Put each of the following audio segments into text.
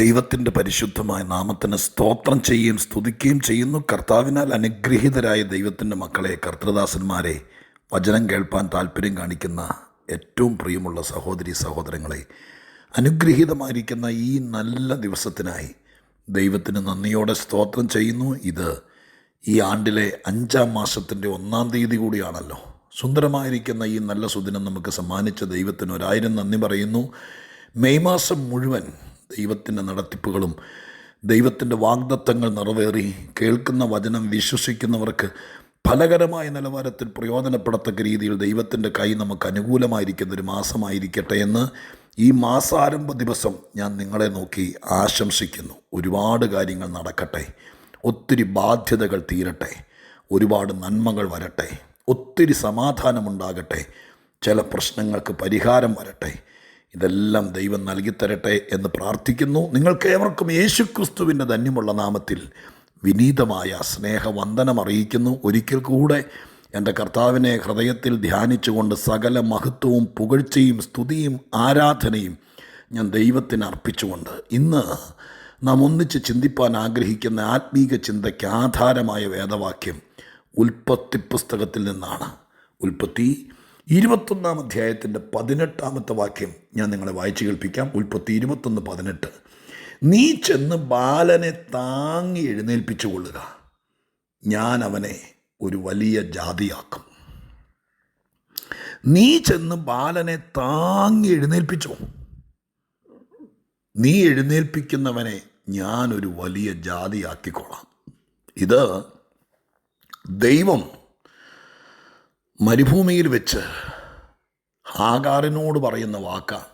ദൈവത്തിൻ്റെ പരിശുദ്ധമായ നാമത്തിന് സ്തോത്രം ചെയ്യുകയും സ്തുതിക്കുകയും ചെയ്യുന്നു. കർത്താവിനാൽ അനുഗ്രഹീതരായ ദൈവത്തിൻ്റെ മക്കളെ, കർത്തൃദാസന്മാരെ, വചനം കേൾപ്പാൻ താല്പര്യം കാണിക്കുന്ന ഏറ്റവും പ്രിയമുള്ള സഹോദരി സഹോദരങ്ങളെ, അനുഗ്രഹീതമായിരിക്കുന്ന ഈ നല്ല ദിവസത്തിനായി ദൈവത്തിന് നന്ദിയോടെ സ്തോത്രം ചെയ്യുന്നു. ഇത് ഈ ആണ്ടിലെ 5-ാം മാസത്തിൻ്റെ 1-ാം തീയതി കൂടിയാണല്ലോ. സുന്ദരമായിരിക്കുന്ന ഈ നല്ല സുദിനം നമുക്ക് സമ്മാനിച്ച ദൈവത്തിന് 1000 നന്ദി പറയുന്നു. മെയ് മാസം മുഴുവൻ ദൈവത്തിൻ്റെ നടത്തിപ്പുകളും ദൈവത്തിൻ്റെ വാഗ്ദത്തങ്ങൾ നിറവേറി കേൾക്കുന്ന വചനം വിശ്വസിക്കുന്നവർക്ക് ഫലകരമായ നിലവാരത്തിൽ പ്രയോജനപ്പെടത്തക്ക രീതിയിൽ ദൈവത്തിൻ്റെ കൈ നമുക്ക് അനുകൂലമായിരിക്കുന്ന ഒരു മാസമായിരിക്കട്ടെ എന്ന് ഈ മാസാരംഭ ദിവസം ഞാൻ നിങ്ങളെ നോക്കി ആശംസിക്കുന്നു. ഒരുപാട് കാര്യങ്ങൾ നടക്കട്ടെ, ഒത്തിരി ബാധ്യതകൾ തീരട്ടെ, ഒരുപാട് നന്മകൾ വരട്ടെ, ഒത്തിരി സമാധാനമുണ്ടാകട്ടെ, ചില പ്രശ്നങ്ങൾക്ക് പരിഹാരം വരട്ടെ. ഇതെല്ലാം ദൈവം നൽകിത്തരട്ടെ എന്ന് പ്രാർത്ഥിക്കുന്നു. നിങ്ങൾക്കേവർക്കും യേശുക്രിസ്തുവിൻ്റെ ധന്യമുള്ള നാമത്തിൽ വിനീതമായ സ്നേഹവന്ദനം അറിയിക്കുന്നു. ഒരിക്കൽ കൂടെ എൻ്റെ കർത്താവിനെ ഹൃദയത്തിൽ ധ്യാനിച്ചുകൊണ്ട് സകല മഹത്വവും പുകഴ്ചയും സ്തുതിയും ആരാധനയും ഞാൻ ദൈവത്തിന് അർപ്പിച്ചുകൊണ്ട് ഇന്ന് നാം ഒന്നിച്ച് ചിന്തിപ്പാൻ ആഗ്രഹിക്കുന്ന ആത്മീക ചിന്തയ്ക്ക് ആധാരമായ വേദവാക്യം ഉൽപ്പത്തി പുസ്തകത്തിൽ നിന്നാണ്. ഉൽപ്പത്തി 21-ാം അധ്യായത്തിൻ്റെ 18-ാമത്തെ വാക്യം ഞാൻ നിങ്ങളെ വായിച്ചു കേൾപ്പിക്കാം. ഉൽപ്പത്തി 21:18. നീ ചെന്ന് ബാലനെ താങ്ങി എഴുന്നേൽപ്പിച്ചു കൊള്ളുക, ഞാൻ അവനെ ഒരു വലിയ ജാതിയാക്കും. നീ ചെന്ന് ബാലനെ താങ്ങി എഴുന്നേൽപ്പിച്ചോ, നീ എഴുന്നേൽപ്പിക്കുന്നവനെ ഞാനൊരു വലിയ ജാതിയാക്കിക്കൊള്ളാം. ഇത് ദൈവം മരുഭൂമിയിൽ വെച്ച് ഹാഗാറിനോട് പറയുന്ന വാക്കാണ്.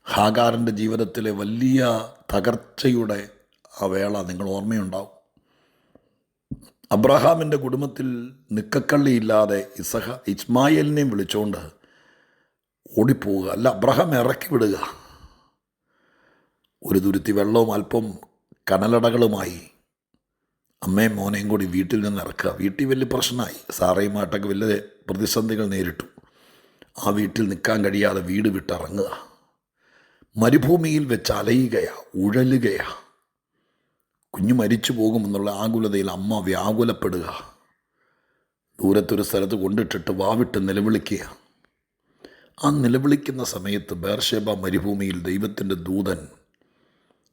ഹാഗാറിൻ്റെ ജീവിതത്തിലെ വലിയ തകർച്ചയുടെ ആ വേള നിങ്ങൾ ഓർമ്മയുണ്ടാവും. അബ്രഹാമിൻ്റെ കുടുംബത്തിൽ നിക്കക്കള്ളിയില്ലാതെ ഇസ്മായേലിനെയും വിളിച്ചുകൊണ്ട് ഓടിപ്പോവുക, അല്ല അബ്രഹാം ഇറക്കി വിടുക. ഒരു തുരുത്തി വെള്ളവും അല്പം കനലടകളുമായി അമ്മയും മോനെയും കൂടി വീട്ടിൽ നിന്ന് ഇറക്കുക. വീട്ടിൽ വലിയ പ്രശ്നമായി, സാറയുമായിട്ടൊക്കെ വലിയ പ്രതിസന്ധികൾ നേരിട്ടു. ആ വീട്ടിൽ നിൽക്കാൻ കഴിയാതെ വീട് വിട്ടിറങ്ങുക. മരുഭൂമിയിൽ വെച്ച് അലയുകയാ, ഉഴലുകയാ. കുഞ്ഞു മരിച്ചു പോകുമെന്നുള്ള ആകുലതയിൽ അമ്മ വ്യാകുലപ്പെടുക. ദൂരത്തൊരു സ്ഥലത്ത് കൊണ്ടിട്ടിട്ട് വാവിട്ട് നിലവിളിക്കുക. ആ നിലവിളിക്കുന്ന സമയത്ത് ബേർഷേബ മരുഭൂമിയിൽ ദൈവത്തിൻ്റെ ദൂതൻ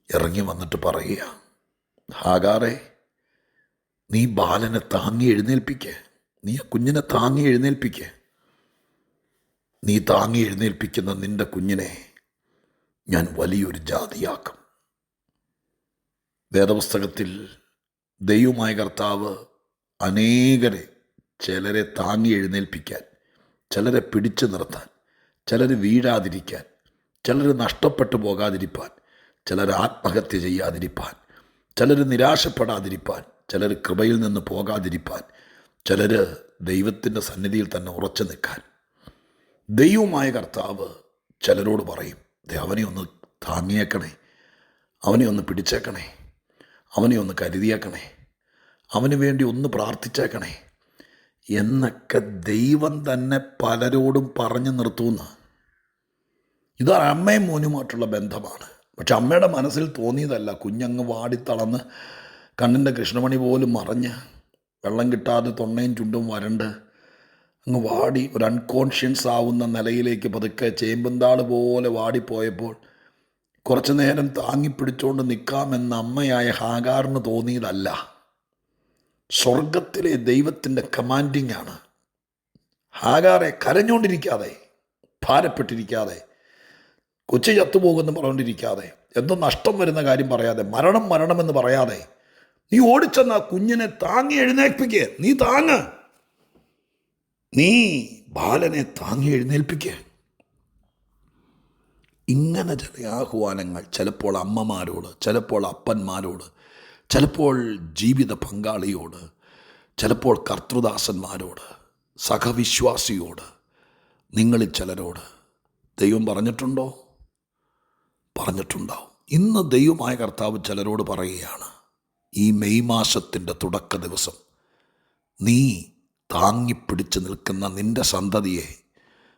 ഇറങ്ങി വന്നിട്ട് പറയുക, ഹാഗാറേ, നീ ബാലനെ താങ്ങി എഴുന്നേൽപ്പിക്കുക, നീ ആ കുഞ്ഞിനെ താങ്ങി എഴുന്നേൽപ്പിക്കുക. നീ താങ്ങി എഴുന്നേൽപ്പിക്കുന്ന നിൻ്റെ കുഞ്ഞിനെ ഞാൻ വലിയൊരു ജാതിയാക്കും. വേദപുസ്തകത്തിൽ ദൈവമായ കർത്താവ് അനേകരെ, ചിലരെ താങ്ങി എഴുന്നേൽപ്പിക്കാൻ, ചിലരെ പിടിച്ചു നിർത്താൻ, ചിലർ വീഴാതിരിക്കാൻ, ചിലർ നഷ്ടപ്പെട്ടു പോകാതിരിപ്പാൻ, ചിലർ ആത്മഹത്യ ചെയ്യാതിരിപ്പാൻ, ചിലർ നിരാശപ്പെടാതിരിപ്പാൻ, ചിലർ കൃപയിൽ നിന്ന് പോകാതിരിപ്പാൻ, ചിലർ ദൈവത്തിൻ്റെ സന്നിധിയിൽ തന്നെ ഉറച്ചു നിൽക്കാൻ ദൈവമായ കർത്താവ് ചിലരോട് പറയും, അവനെ ഒന്ന് താങ്ങിയേക്കണേ, അവനെ ഒന്ന് പിടിച്ചേക്കണേ, അവനെ ഒന്ന് കരുതിയേക്കണേ, അവന് വേണ്ടി ഒന്ന് പ്രാർത്ഥിച്ചേക്കണേ എന്നൊക്കെ ദൈവം തന്നെ പലരോടും പറഞ്ഞു നിർത്തുന്നു. ഇത് അമ്മയും മോനുമായിട്ടുള്ള ബന്ധമാണ്. പക്ഷെ അമ്മയുടെ മനസ്സിൽ തോന്നിയതല്ല. കുഞ്ഞങ്ങ് വാടിത്തളർന്ന് കണ്ണിൻ്റെ കൃഷ്ണമണി പോലും മറഞ്ഞ് വെള്ളം കിട്ടാതെ തൊണ്ണയും ചുണ്ടും വരണ്ട് അങ്ങ് വാടി ഒരു അൺകോൺഷ്യൻസ് ആവുന്ന നിലയിലേക്ക് പതുക്കെ ചേമ്പന്താൾ പോലെ വാടിപ്പോയപ്പോൾ കുറച്ചു നേരം താങ്ങിപ്പിടിച്ചുകൊണ്ട് നിൽക്കാമെന്ന അമ്മയായ ഹാഗാറിന് തോന്നിയതല്ല. സ്വർഗത്തിലെ ദൈവത്തിൻ്റെ കമാൻഡിങ് ആണ്. ഹാഗാറെ കരഞ്ഞുകൊണ്ടിരിക്കാതെ, ഭാരപ്പെട്ടിരിക്കാതെ, കൊച്ചു ചത്തുപോകുമെന്ന് പറഞ്ഞുകൊണ്ടിരിക്കാതെ, എന്തോ നഷ്ടം വരുന്ന കാര്യം പറയാതെ, മരണമെന്ന് പറയാതെ, നീ ഓടിച്ചെന്ന ആ കുഞ്ഞിനെ താങ്ങി എഴുന്നേൽപ്പിക്കുക. നീ താങ്ങ്, നീ ബാലനെ താങ്ങി എഴുന്നേൽപ്പിക്കുക. ഇങ്ങനെ ചില ആഹ്വാനങ്ങൾ ചിലപ്പോൾ അമ്മമാരോട്, ചിലപ്പോൾ അപ്പന്മാരോട്, ചിലപ്പോൾ ജീവിത പങ്കാളിയോട്, ചിലപ്പോൾ കർത്തൃദാസന്മാരോട്, സഹവിശ്വാസിയോട്, നിങ്ങളിൽ ചിലരോട് ദൈവം പറഞ്ഞിട്ടുണ്ടോ? പറഞ്ഞിട്ടുണ്ടാവും. ഇന്ന് ദൈവമായ കർത്താവ് ചിലരോട് പറയുകയാണ്, ഈ മെയ് മാസത്തിൻ്റെ തുടക്ക ദിവസം നീ താങ്ങിപ്പിടിച്ച് നിൽക്കുന്ന നിൻ്റെ സന്തതിയെ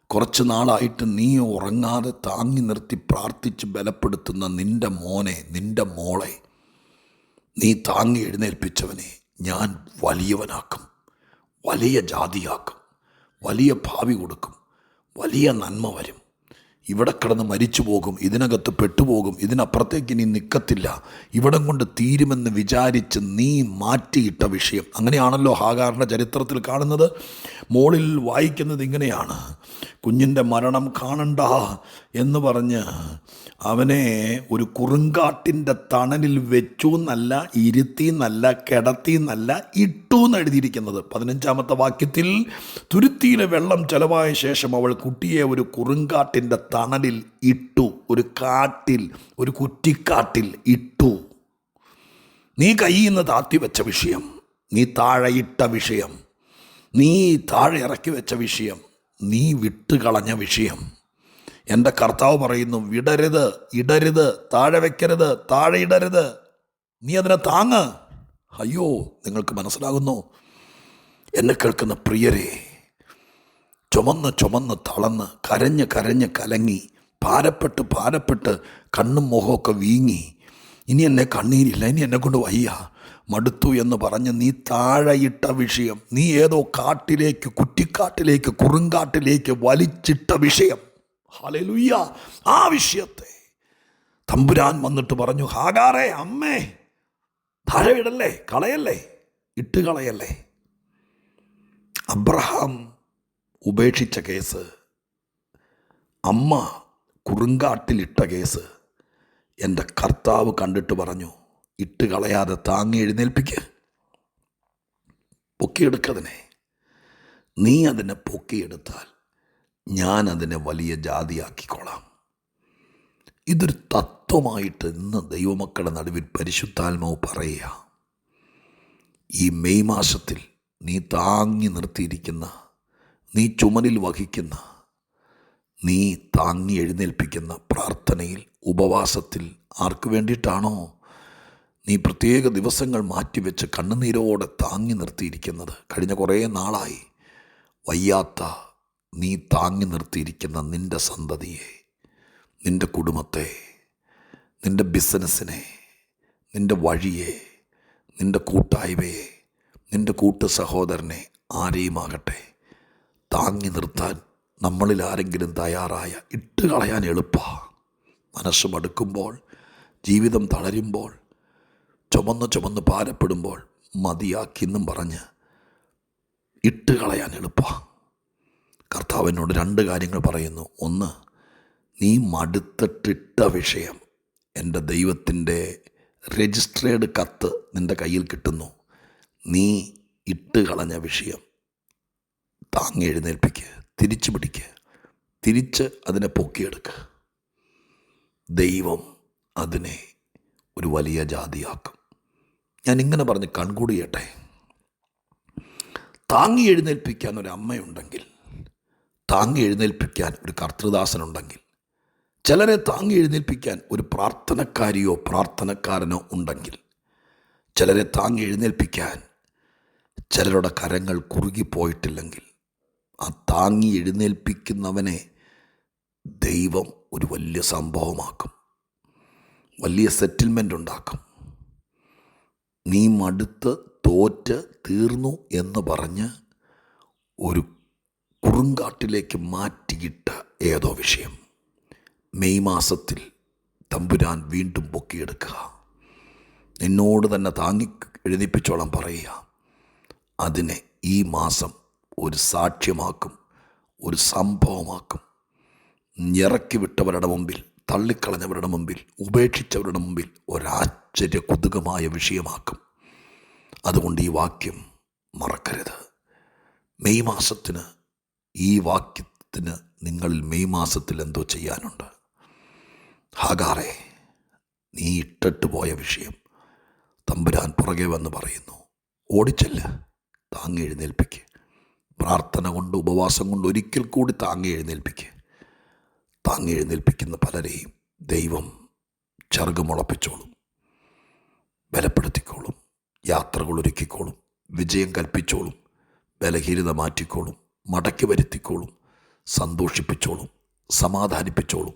കുറച്ച് നാളായിട്ട് നീ ഉറങ്ങാതെ താങ്ങി നിർത്തി പ്രാർത്ഥിച്ച് ബലപ്പെടുത്തുന്ന നിൻ്റെ മോനെ, നിൻ്റെ മോളെ, നീ താങ്ങി എഴുന്നേൽപ്പിച്ചവനെ ഞാൻ വലിയവനാക്കും, വലിയ ജാതിയാക്കും, വലിയ ഭാവി കൊടുക്കും, വലിയ നന്മ വരും. ഇവിടെ കിടന്ന് മരിച്ചു പോകും, ഇതിനകത്ത് പെട്ടുപോകും, ഇതിനപ്പുറത്തേക്ക് ഇനി നിൽക്കത്തില്ല, ഇവിടം കൊണ്ട് തീരുമെന്ന് വിചാരിച്ച് നീ മാറ്റിയിട്ട വിഷയം. അങ്ങനെയാണല്ലോ ഹാഗാറിൻ്റെ ചരിത്രത്തിൽ കാണുന്നത്. മോളിൽ വായിക്കുന്നത് ഇങ്ങനെയാണ്: കുഞ്ഞിൻ്റെ മരണം കാണണ്ട എന്ന് പറഞ്ഞ് അവനെ ഒരു കുറുങ്കാട്ടിൻ്റെ തണലിൽ വെച്ചു എന്നല്ല, ഇരുത്തി എന്നല്ല, കിടത്തി എന്നല്ല, ഇട്ടു എന്ന് എഴുതിയിരിക്കുന്നത്. 15-ാമത്തെ വാക്യത്തിൽ തുരുത്തിയിലെ വെള്ളം ചെലവായ ശേഷം അവൾ കുട്ടിയെ ഒരു കുറുങ്കാട്ടിൻ്റെ തണലിൽ ഇട്ടു. ഒരു കാട്ടിൽ, ഒരു കുറ്റിക്കാട്ടിൽ ഇട്ടു. നീ കയ്യിൽ നിന്ന് താത്തി വെച്ച വിഷയം, നീ താഴെ ഇട്ട വിഷയം, നീ താഴെ ഇറക്കി വെച്ച വിഷയം, നീ വിട്ടുകളഞ്ഞ വിഷയം, എൻ്റെ കർത്താവ് പറയുന്നു, വിടരുത്, ഇടരുത്, താഴെ വെക്കരുത്, താഴെ ഇടരുത്, നീ അതിനെ താങ്ങ്. അയ്യോ, നിങ്ങൾക്ക് മനസ്സിലാകുന്നു എന്നെ കേൾക്കുന്ന പ്രിയരെ? ചുമന്ന് ചുമന്ന് തളർന്ന് കരഞ്ഞ് കരഞ്ഞ് കലങ്ങി ഭാരപ്പെട്ട് കണ്ണും മുഖമൊക്കെ വീങ്ങി, ഇനി എന്നെ കണ്ണീരില്ല, ഇനി എന്നെ കൊണ്ട് വയ്യ, മടുത്തു എന്ന് പറഞ്ഞ് നീ താഴെയിട്ട വിഷയം, നീ ഏതോ കാട്ടിലേക്ക്, കുറ്റിക്കാട്ടിലേക്ക്, കുറുങ്കാട്ടിലേക്ക് വലിച്ചിട്ട വിഷയം, ഹല്ലേലൂയ, ആ വിഷയത്തെ തമ്പുരാൻ വന്നിട്ട് പറഞ്ഞു, ഹാഗാറേ, അമ്മേ, താഴെ ഇടല്ലേ, കളയല്ലേ, ഇട്ട് കളയല്ലേ. അബ്രഹാം ഉപേക്ഷിച്ച കേസ്, അമ്മ കുറുങ്കാട്ടിലിട്ട കേസ്, എൻ്റെ കർത്താവ് കണ്ടിട്ട് പറഞ്ഞു, ഇട്ട് കളയാതെ താങ്ങി എഴുന്നേൽപ്പിക്ക്, പൊക്കിയെടുക്കതിനെ. നീ അതിനെ പൊക്കിയെടുത്താൽ ഞാൻ അതിനെ വലിയ ജാതിയാക്കിക്കോളാം. ഇതൊരു തത്വമായിട്ട് ഇന്ന് ദൈവമക്കളുടെ നടുവിൽ പരിശുദ്ധാത്മാവ് പറയുക. ഈ മെയ് മാസത്തിൽ നീ താങ്ങി നിർത്തിയിരിക്കുന്ന, നീ ചുമലിൽ വഹിക്കുന്ന, നീ താങ്ങി എഴുന്നേൽപ്പിക്കുന്ന പ്രാർത്ഥനയിൽ, ഉപവാസത്തിൽ ആർക്ക് വേണ്ടിയിട്ടാണോ നീ പ്രത്യേക ദിവസങ്ങൾ മാറ്റിവെച്ച് കണ്ണുനീരോടെ താങ്ങി നിർത്തിയിരിക്കുന്നത്? കഴിഞ്ഞ കുറേ നാളായി വയ്യാത്ത നീ താങ്ങി നിർത്തിയിരിക്കുന്ന നിൻ്റെ സന്തതിയെ, നിൻ്റെ കുടുംബത്തെ, നിൻ്റെ ബിസിനസ്സിനെ, നിൻ്റെ വഴിയെ, നിൻ്റെ കൂട്ടായ്മയെ, നിൻ്റെ കൂട്ടു സഹോദരനെ, ആരെയുമാകട്ടെ, താങ്ങി നിർത്താൻ നമ്മളിൽ ആരെങ്കിലും തയ്യാറായ, ഇട്ട് കളയാൻ എളുപ്പമാണ്. മനസ്സ് മടുക്കുമ്പോൾ, ജീവിതം തളരുമ്പോൾ, ചുമന്ന് ഭാരപ്പെടുമ്പോൾ മതിയാക്കിയെന്നും പറഞ്ഞ് ഇട്ട് കളയാൻ എളുപ്പമാണ്. കർത്താവ് എന്നോട് 2 കാര്യങ്ങൾ പറയുന്നു. ഒന്ന്, നീ മടുത്തിട്ടിട്ട വിഷയം, എൻ്റെ ദൈവത്തിൻ്റെ രജിസ്ട്രേഡ് കത്ത് നിൻ്റെ കയ്യിൽ കിട്ടുന്നു. നീ ഇട്ട് കളഞ്ഞ വിഷയം താങ്ങി എഴുന്നേൽപ്പിക്കുക, തിരിച്ചു പിടിക്കുക, തിരിച്ച് അതിനെ പൊക്കിയെടുക്കുക. ദൈവം അതിനെ ഒരു വലിയ ജാതിയാക്കും. ഞാൻ ഇങ്ങനെ പറഞ്ഞ് കൺകൂടി ചെയ്യട്ടെ. താങ്ങി എഴുന്നേൽപ്പിക്കാൻ ഒരു അമ്മയുണ്ടെങ്കിൽ, താങ്ങി എഴുന്നേൽപ്പിക്കാൻ ഒരു കർത്തൃദാസനുണ്ടെങ്കിൽ, ചിലരെ താങ്ങി എഴുന്നേൽപ്പിക്കാൻ ഒരു പ്രാർത്ഥനക്കാരിയോ പ്രാർത്ഥനക്കാരനോ ഉണ്ടെങ്കിൽ, ചിലരെ താങ്ങി എഴുന്നേൽപ്പിക്കാൻ ചിലരുടെ കരങ്ങൾ കുറുകിപ്പോയിട്ടില്ലെങ്കിൽ, ആ താങ്ങി എഴുന്നേൽപ്പിക്കുന്നവനെ ദൈവം ഒരു വലിയ സംഭവമാക്കും, വലിയ സെറ്റിൽമെൻ്റ് ഉണ്ടാക്കും. നീ മടുത്ത് തോറ്റ് തീർന്നു എന്ന് പറഞ്ഞ് ഒരു കുറുങ്കാട്ടിലേക്ക് മാറ്റിയിട്ട ഏതോ വിഷയം മെയ് മാസത്തിൽ തമ്പുരാൻ വീണ്ടും പൊക്കിയെടുക്കുക. നിന്നോട് തന്നെ താങ്ങി എഴുന്നേൽപ്പിച്ചോളം പറയുക. അതിനെ ഈ മാസം ഒരു സാക്ഷ്യമാക്കും, ഒരു സംഭവമാക്കും. ഇറക്കി വിട്ടവരുടെ മുമ്പിൽ, തള്ളിക്കളഞ്ഞവരുടെ മുമ്പിൽ, ഉപേക്ഷിച്ചവരുടെ മുമ്പിൽ ഒരാശ്ചര്യ കുതുകമായ വിഷയമാക്കും. അതുകൊണ്ട് ഈ വാക്യം മറക്കരുത്. മെയ് മാസത്തിന്, ഈ വാക്യത്തിന് നിങ്ങളിൽ മെയ് മാസത്തിൽ എന്തോ ചെയ്യാനുണ്ട്. ഹാഗാറേ, നീ ഇട്ടിട്ട് പോയ വിഷയം തമ്പുരാൻ പുറകെ വന്ന് പറയുന്നു, ഓടിച്ചല്ല, താങ്ങി എഴുന്നേൽപ്പിക്ക്. പ്രാർത്ഥന കൊണ്ട്, ഉപവാസം കൊണ്ട് ഒരിക്കൽ കൂടി താങ്ങി എഴുന്നേൽപ്പിക്ക്. താങ്ങി എഴുന്നേൽപ്പിക്കുന്ന പലരെയും ദൈവം ചറുകുമുളപ്പിച്ചോളും, ബലപ്പെടുത്തിക്കോളും, യാത്രകൾ ഒരുക്കിക്കോളും, വിജയം കൽപ്പിച്ചോളും, ബലഹീനത മാറ്റിക്കോളും, മടക്കി വരുത്തിക്കോളും, സന്തോഷിപ്പിച്ചോളും, സമാധാനിപ്പിച്ചോളും,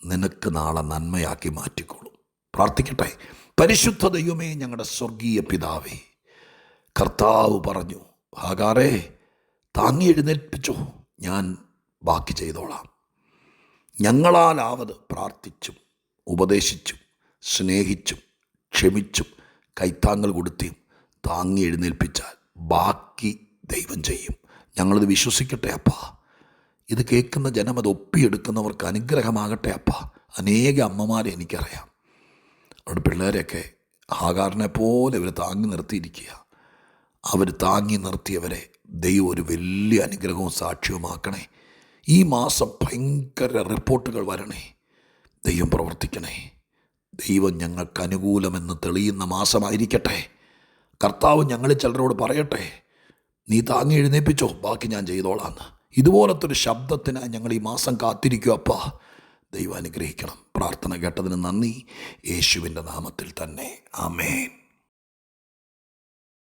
നിനക്ക് നാളെ നന്മയാക്കി മാറ്റിക്കോളും. പ്രാർത്ഥിക്കട്ടെ. പരിശുദ്ധ ദൈവമേ, ഞങ്ങളുടെ സ്വർഗീയ പിതാവേ, കർത്താവ് പറഞ്ഞു, ഹാഗാറേ താങ്ങി എഴുന്നേൽപ്പിച്ചോ, ഞാൻ ബാക്കി ചെയ്തോളാം. ഞങ്ങളാലാവത് പ്രാർത്ഥിച്ചും ഉപദേശിച്ചും സ്നേഹിച്ചും ക്ഷമിച്ചും കൈത്താങ്ങൽ കൊടുത്തിയും താങ്ങി എഴുന്നേൽപ്പിച്ചാൽ ബാക്കി ദൈവം ചെയ്യും. ഞങ്ങളത് വിശ്വസിക്കട്ടെ അപ്പാ. ഇത് കേൾക്കുന്ന ജനം അത് ഒപ്പിയെടുക്കുന്നവർക്ക് അനുഗ്രഹമാകട്ടെ അപ്പാ. അനേക അമ്മമാരെ എനിക്കറിയാം, അവരുടെ പിള്ളേരെയൊക്കെ ഹാഗാറിനെ പോലെ ഇവർ താങ്ങി നിർത്തിയിരിക്കുക. അവർ താങ്ങി നിർത്തിയവരെ ദൈവം ഒരു വലിയ അനുഗ്രഹവും സാക്ഷ്യവുമാക്കണേ. ഈ മാസം ഭയങ്കര റിപ്പോർട്ടുകൾ വരണേ. ദൈവം പ്രവർത്തിക്കണേ. ദൈവം ഞങ്ങൾക്ക് അനുകൂലമെന്ന് തെളിയുന്ന മാസമായിരിക്കട്ടെ. കർത്താവ് ഞങ്ങളിൽ ചിലരോട് പറയട്ടെ, നീ താങ്ങി എഴുന്നേൽപ്പിച്ചോ, ബാക്കി ഞാൻ ചെയ്തോളാന്ന്. ഇതുപോലത്തെ ഒരു ശബ്ദത്തിനായി ഞങ്ങൾ ഈ മാസം കാത്തിരിക്കും അപ്പാ. ദൈവം അനുഗ്രഹിക്കണം. പ്രാർത്ഥന കേട്ടതിന് നന്ദി. യേശുവിൻ്റെ നാമത്തിൽ തന്നെ. ആമേൻ.